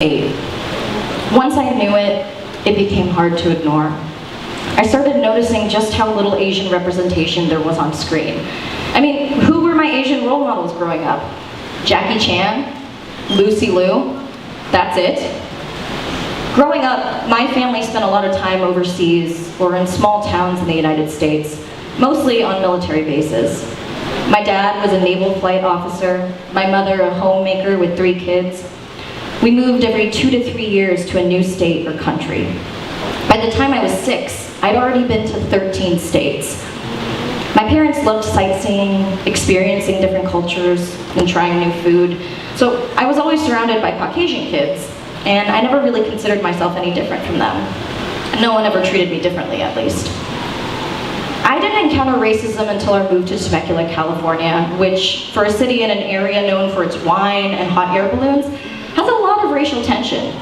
8. Once I knew it, it became hard to ignore. I started noticing just how little Asian representation there was on screen. I mean, who were my Asian role models growing up? Jackie Chan? Lucy Liu? That's it? Growing up, my family spent a lot of time overseas or in small towns in the United States, mostly on military bases. My dad was a naval flight officer, my mother a homemaker with 3 kids. We moved every 2 to 3 years to a new state or country. By the time I was 6, I'd already been to 13 states. My parents loved sightseeing, experiencing different cultures, and trying new food. So I was always surrounded by Caucasian kids, and I never really considered myself any different from them. No one ever treated me differently, at least. I didn't encounter racism until our move to Temecula, California, which, for a city in an area known for its wine and hot air balloons, has a lot of racial tension.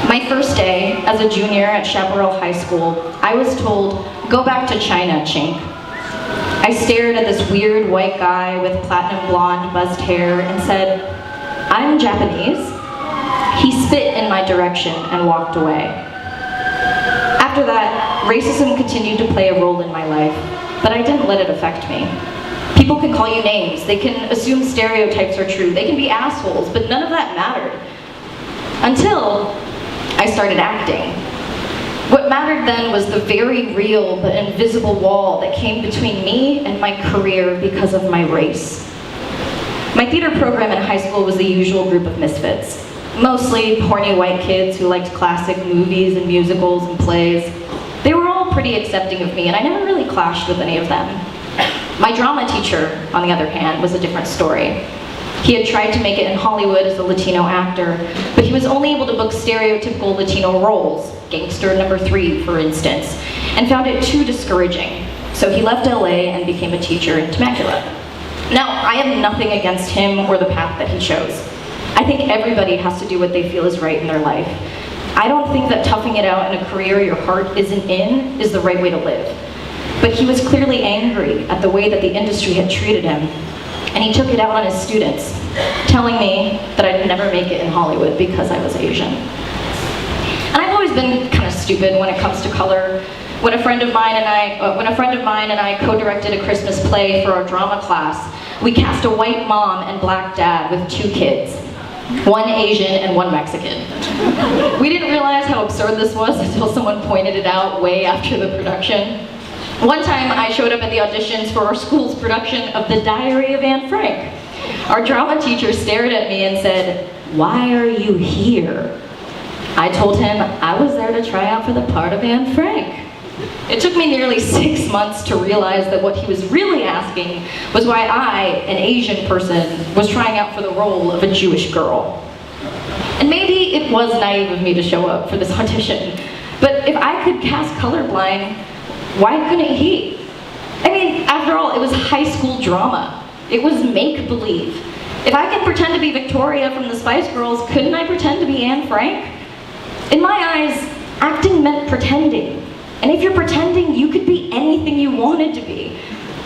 My first day, as a junior at Chaparral High School, I was told, "Go back to China, chink." I stared at this weird white guy with platinum blonde buzzed hair and said, "I'm Japanese." He spit in my direction and walked away. After that, racism continued to play a role in my life, but I didn't let it affect me. People can call you names, they can assume stereotypes are true, they can be assholes, but none of that mattered. Until I started acting. What mattered then was the very real but invisible wall that came between me and my career because of my race. My theater program in high school was the usual group of misfits. Mostly horny white kids who liked classic movies and musicals and plays. They were all pretty accepting of me, and I never really clashed with any of them. My drama teacher, on the other hand, was a different story. He had tried to make it in Hollywood as a Latino actor, but he was only able to book stereotypical Latino roles, gangster number 3, for instance, and found it too discouraging. So he left LA and became a teacher in Temecula. Now, I have nothing against him or the path that he chose. I think everybody has to do what they feel is right in their life. I don't think that toughing it out in a career your heart isn't in is the right way to live. But he was clearly angry at the way that the industry had treated him, and he took it out on his students, telling me that I'd never make it in Hollywood because I was Asian. And I've always been kind of stupid when it comes to color. When a friend of mine and I co-directed a Christmas play for our drama class, we cast a white mom and black dad with 2 kids. 1 Asian and 1 Mexican. We didn't realize how absurd this was until someone pointed it out way after the production. One time I showed up at the auditions for our school's production of The Diary of Anne Frank. Our drama teacher stared at me and said, "Why are you here?" I told him I was there to try out for the part of Anne Frank. It took me nearly 6 months to realize that what he was really asking was why I, an Asian person, was trying out for the role of a Jewish girl. And maybe it was naive of me to show up for this audition, but if I could cast colorblind, why couldn't he? I mean, after all, it was high school drama. It was make-believe. If I could pretend to be Victoria from the Spice Girls, couldn't I pretend to be Anne Frank? In my eyes, acting meant pretending. And if you're pretending, you could be anything you wanted to be.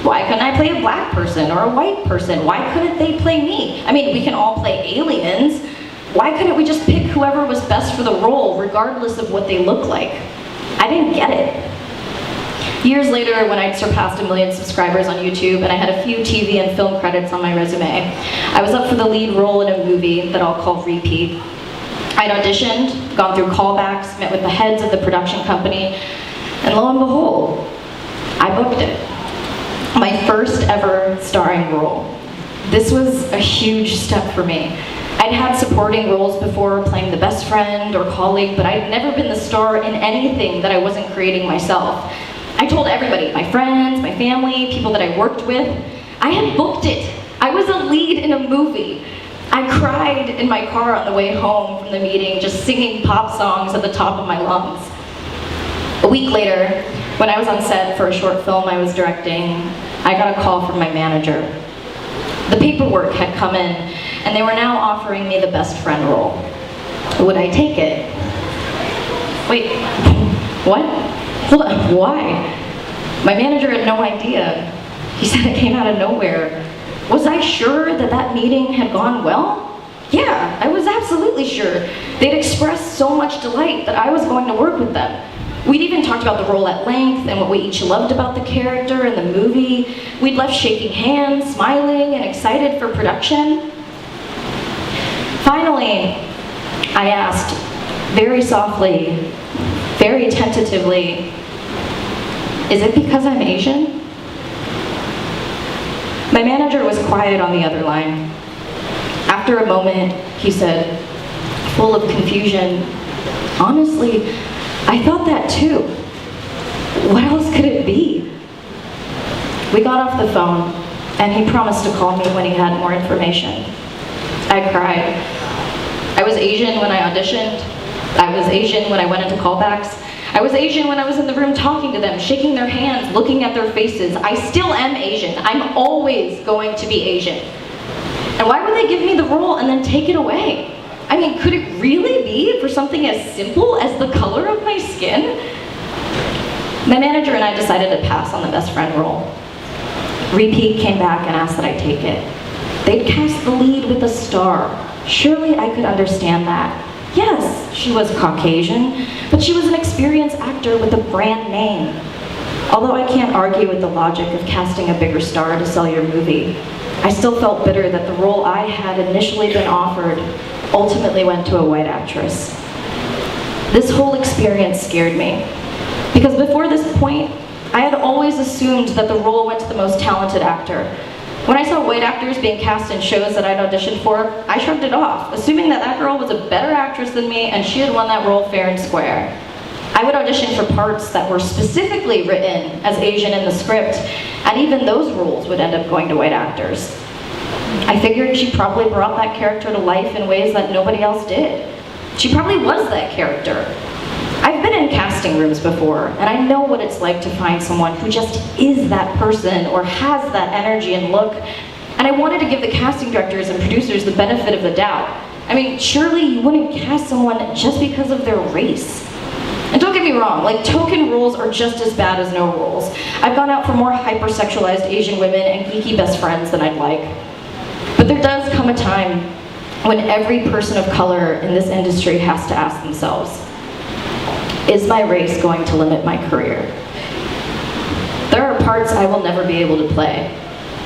Why couldn't I play a black person or a white person? Why couldn't they play me? I mean, we can all play aliens. Why couldn't we just pick whoever was best for the role, regardless of what they look like? I didn't get it. Years later, when I'd surpassed 1 million subscribers on YouTube and I had a few TV and film credits on my resume, I was up for the lead role in a movie that I'll call Repeat. I'd auditioned, gone through callbacks, met with the heads of the production company, and lo and behold, I booked it. My first ever starring role. This was a huge step for me. I'd had supporting roles before, playing the best friend or colleague, but I'd never been the star in anything that I wasn't creating myself. I told everybody, my friends, my family, people that I worked with, I had booked it. I was a lead in a movie. I cried in my car on the way home from the meeting, just singing pop songs at the top of my lungs. A week later, when I was on set for a short film I was directing, I got a call from my manager. The paperwork had come in, and they were now offering me the best friend role. Would I take it? Wait, what? Hold on, why? My manager had no idea. He said it came out of nowhere. Was I sure that that meeting had gone well? Yeah, I was absolutely sure. They'd expressed so much delight that I was going to work with them. We'd even talked about the role at length and what we each loved about the character and the movie. We'd left shaking hands, smiling, and excited for production. Finally, I asked, very softly, very tentatively, is it because I'm Asian? My manager was quiet on the other line. After a moment, he said, full of confusion, honestly, I thought that too. What else could it be? We got off the phone, and he promised to call me when he had more information. I cried. I was Asian when I auditioned. I was Asian when I went into callbacks. I was Asian when I was in the room talking to them, shaking their hands, looking at their faces. I still am Asian. I'm always going to be Asian. And why would they give me the role and then take it away? I mean, could it really be for something as simple as the color of my skin? My manager and I decided to pass on the best friend role. Repeat came back and asked that I take it. They'd cast the lead with a star. Surely I could understand that. Yes, she was Caucasian, but she was an experienced actor with a brand name. Although I can't argue with the logic of casting a bigger star to sell your movie, I still felt bitter that the role I had initially been offered ultimately went to a white actress. This whole experience scared me, because before this point, I had always assumed that the role went to the most talented actor. When I saw white actors being cast in shows that I'd auditioned for, I shrugged it off, assuming that that girl was a better actress than me and she had won that role fair and square. I would audition for parts that were specifically written as Asian in the script, and even those roles would end up going to white actors. I figured she probably brought that character to life in ways that nobody else did. She probably was that character. I've been in casting rooms before, and I know what it's like to find someone who just is that person or has that energy and look, and I wanted to give the casting directors and producers the benefit of the doubt. I mean, surely you wouldn't cast someone just because of their race. And don't get me wrong, like, token roles are just as bad as no roles. I've gone out for more hypersexualized Asian women and geeky best friends than I'd like. But there does come a time when every person of color in this industry has to ask themselves, is my race going to limit my career? There are parts I will never be able to play.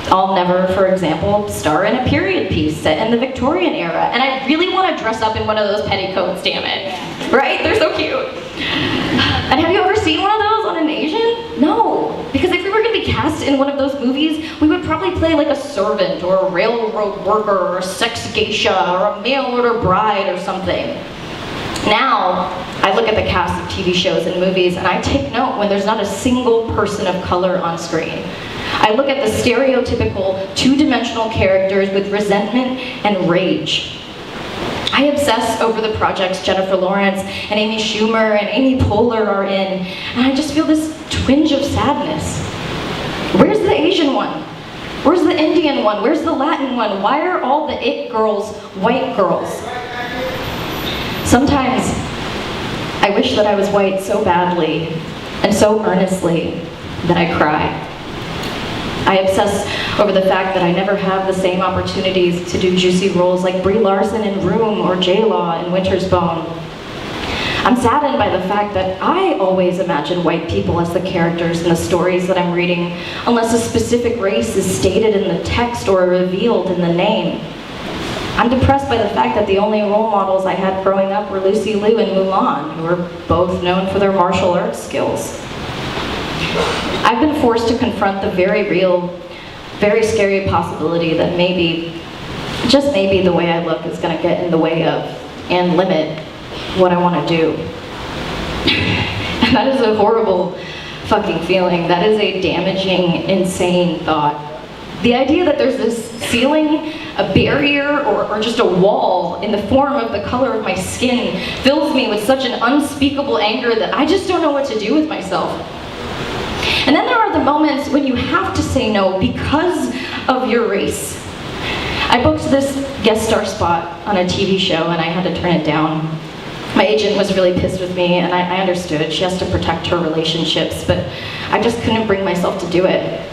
I'll never, for example, star in a period piece set in the Victorian era, and I really want to dress up in one of those petticoats, damn it. Right? They're so cute. And have you ever seen one of those on an Asian? No. Because if we were going to be cast in one of those movies, we would probably play like a servant or a railroad worker or a sex geisha or a mail order bride or something. Now, I look at the cast of TV shows and movies and I take note when there's not a single person of color on screen. I look at the stereotypical two-dimensional characters with resentment and rage. I obsess over the projects Jennifer Lawrence and Amy Schumer and Amy Poehler are in, and I just feel this twinge of sadness. Where's the Asian one? Where's the Indian one? Where's the Latin one? Why are all the it girls white girls? Sometimes I wish that I was white so badly and so earnestly that I cry. I obsess over the fact that I never have the same opportunities to do juicy roles like Brie Larson in Room or J-Law in Winter's Bone. I'm saddened by the fact that I always imagine white people as the characters in the stories that I'm reading, unless a specific race is stated in the text or revealed in the name. I'm depressed by the fact that the only role models I had growing up were Lucy Liu and Mulan, who are both known for their martial arts skills. I've been forced to confront the very real, very scary possibility that maybe, just maybe, the way I look is going to get in the way of and limit what I want to do. And that is a horrible fucking feeling. That is a damaging, insane thought. The idea that there's this ceiling, a barrier, or just a wall in the form of the color of my skin fills me with such an unspeakable anger that I just don't know what to do with myself. And then there are the moments when you have to say no because of your race. I booked this guest star spot on a TV show and I had to turn it down. My agent was really pissed with me and I understood. She has to protect her relationships, but I just couldn't bring myself to do it.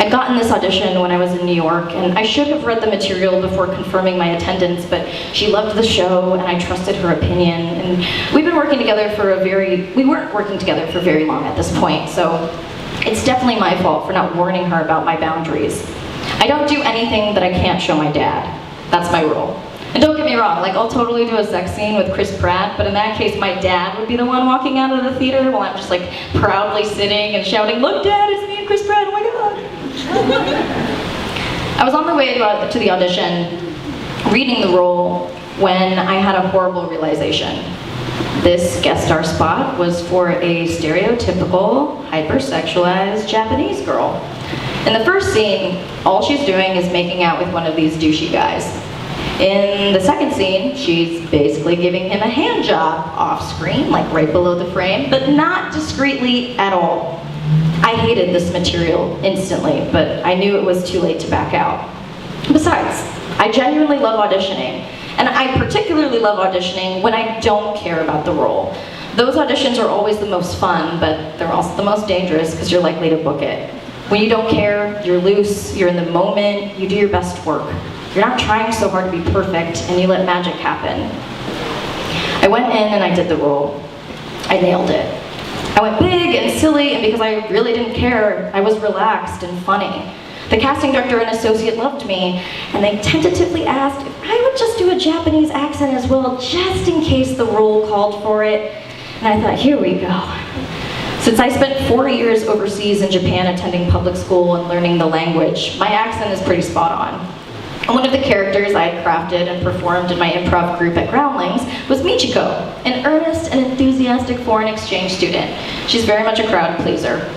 I'd gotten this audition when I was in New York, and I should have read the material before confirming my attendance, but she loved the show, and I trusted her opinion, and we've been working together we weren't working together for very long at this point, so it's definitely my fault for not warning her about my boundaries. I don't do anything that I can't show my dad. That's my rule. And don't get me wrong, like I'll totally do a sex scene with Chris Pratt, but in that case my dad would be the one walking out of the theater while I'm just like proudly sitting and shouting, "Look Dad, it's me and Chris Pratt, oh my god." I was on the way to the audition, reading the role, when I had a horrible realization. This guest star spot was for a stereotypical, hypersexualized Japanese girl. In the first scene, all she's doing is making out with one of these douchey guys. In the second scene, she's basically giving him a hand job off screen, like right below the frame, but not discreetly at all. I hated this material instantly, but I knew it was too late to back out. Besides, I genuinely love auditioning, and I particularly love auditioning when I don't care about the role. Those auditions are always the most fun, but they're also the most dangerous because you're likely to book it. When you don't care, you're loose, you're in the moment, you do your best work. You're not trying so hard to be perfect, and you let magic happen. I went in and I did the role. I nailed it. I went big and silly, and because I really didn't care, I was relaxed and funny. The casting director and associate loved me, and they tentatively asked if I would just do a Japanese accent as well, just in case the role called for it. And I thought, here we go. Since I spent 4 years overseas in Japan attending public school and learning the language, my accent is pretty spot on. And one of the characters I had crafted and performed in my improv group at Groundlings was Michiko, an earnest and enthusiastic foreign exchange student. She's very much a crowd pleaser.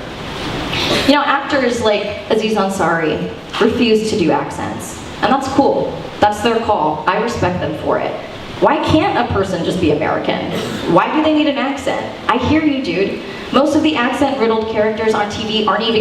You know, actors like Aziz Ansari refuse to do accents, and that's cool. That's their call. I respect them for it. Why can't a person just be American? Why do they need an accent? I hear you, dude. Most of the accent-riddled characters on TV aren't even